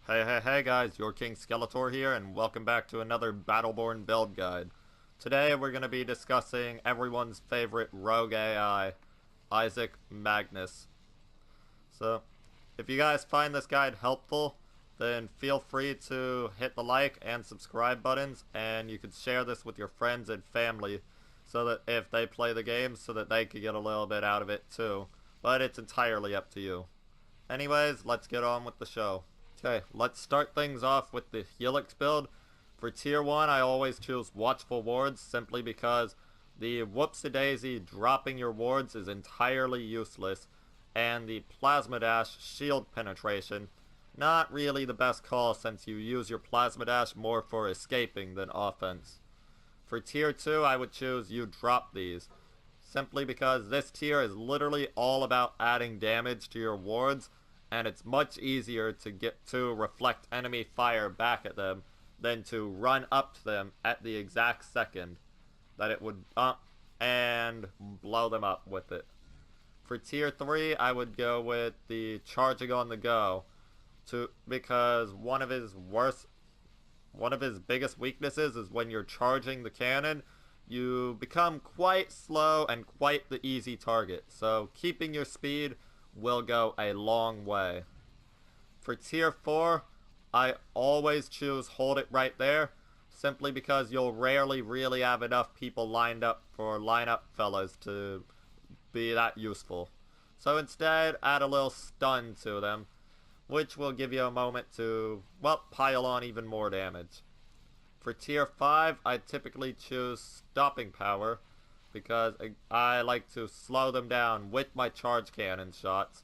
Hey guys, YourKingSkeletor here, and welcome back to another Battleborn build guide. Today we're going to be discussing everyone's favorite rogue AI, Isaac Magnus. So, if you guys find this guide helpful, then feel free to hit the like and subscribe buttons, and you can share this with your friends and family, so that if they play the game, so that they could get a little bit out of it too. But it's entirely up to you. Anyways, let's get on with the show. Okay, let's start things off with the Helix build. For tier 1, I always choose Watchful Wards, simply because the whoopsie-daisy dropping your wards is entirely useless, and the Plasma Dash shield penetration, not really the best call since you use your Plasma Dash more for escaping than offense. For tier 2, I would choose You Drop These, simply because this tier is literally all about adding damage to your wards, and it's much easier to get to reflect enemy fire back at them than to run up to them at the exact second that it would and blow them up with it. For tier 3, I would go with the Charging on the Go, because one of his biggest weaknesses is when you're charging the cannon, you become quite slow and quite the easy target, so keeping your speed will go a long way. For tier 4, I always choose Hold It Right There, simply because you'll rarely really have enough people lined up for lineup fellas to be that useful. So instead, add a little stun to them, which will give you a moment to, well, pile on even more damage. For tier 5, I typically choose Stopping Power, because I like to slow them down with my charge cannon shots,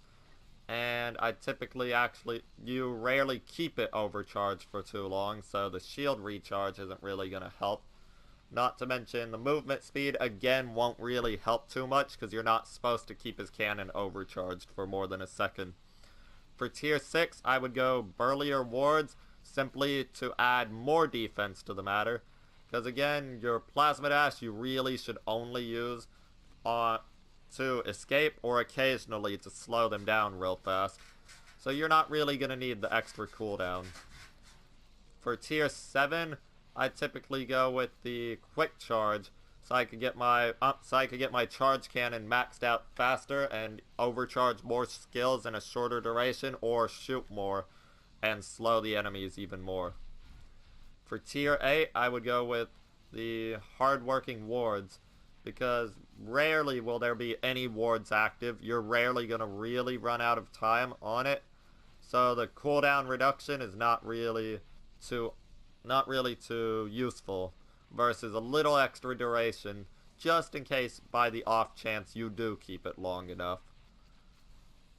and I typically you rarely keep it overcharged for too long, so the shield recharge isn't really going to help. Not to mention the movement speed again won't really help too much, because you're not supposed to keep his cannon overcharged for more than a second. For tier 6, I would go Burlier Wards, simply to add more defense to the matter. Because again, your Plasma Dash you really should only use to escape or occasionally to slow them down real fast. So you're not really going to need the extra cooldown. For tier 7, I typically go with the Quick Charge, so I could get my charge cannon maxed out faster and overcharge more skills in a shorter duration, or shoot more and slow the enemies even more. For tier 8, I would go with the Hard-Workin Wards, because rarely will there be any wards active. You're rarely going to really run out of time on it, so the cooldown reduction is not really too useful, versus a little extra duration, just in case by the off chance you do keep it long enough.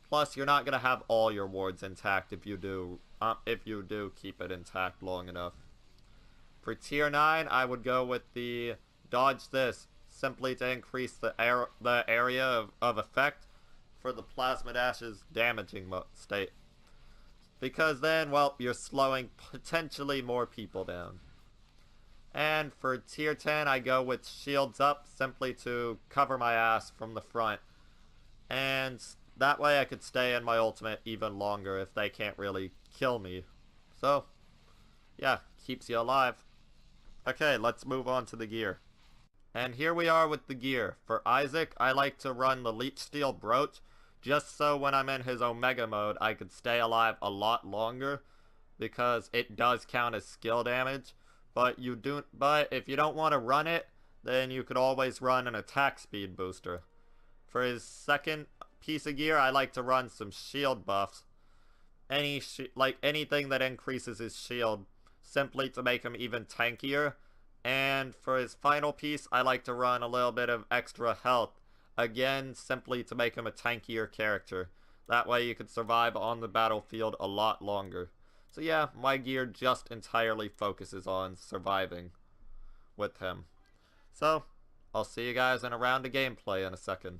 Plus, you're not going to have all your wards intact if you do keep it intact long enough. For tier 9, I would go with the Dodge This, simply to increase the area of effect for the Plasma Dash's damaging state. Because then, well, you're slowing potentially more people down. And for tier 10, I go with Shields Up, simply to cover my ass from the front. And that way I could stay in my ultimate even longer if they can't really kill me. So, yeah, keeps you alive. Okay, let's move on to the gear. And here we are with the gear. For Isaac, I like to run the Leechsteel Brooch, just so when I'm in his Omega mode, I could stay alive a lot longer, because it does count as skill damage. But if you don't want to run it, then you could always run an attack speed booster. For his second piece of gear, I like to run some shield buffs. Anything that increases his shield, simply to make him even tankier. And for his final piece, I like to run a little bit of extra health, again simply to make him a tankier character. That way you could survive on the battlefield a lot longer. So yeah, my gear just entirely focuses on surviving with him. So, I'll see you guys in a round of gameplay in a second.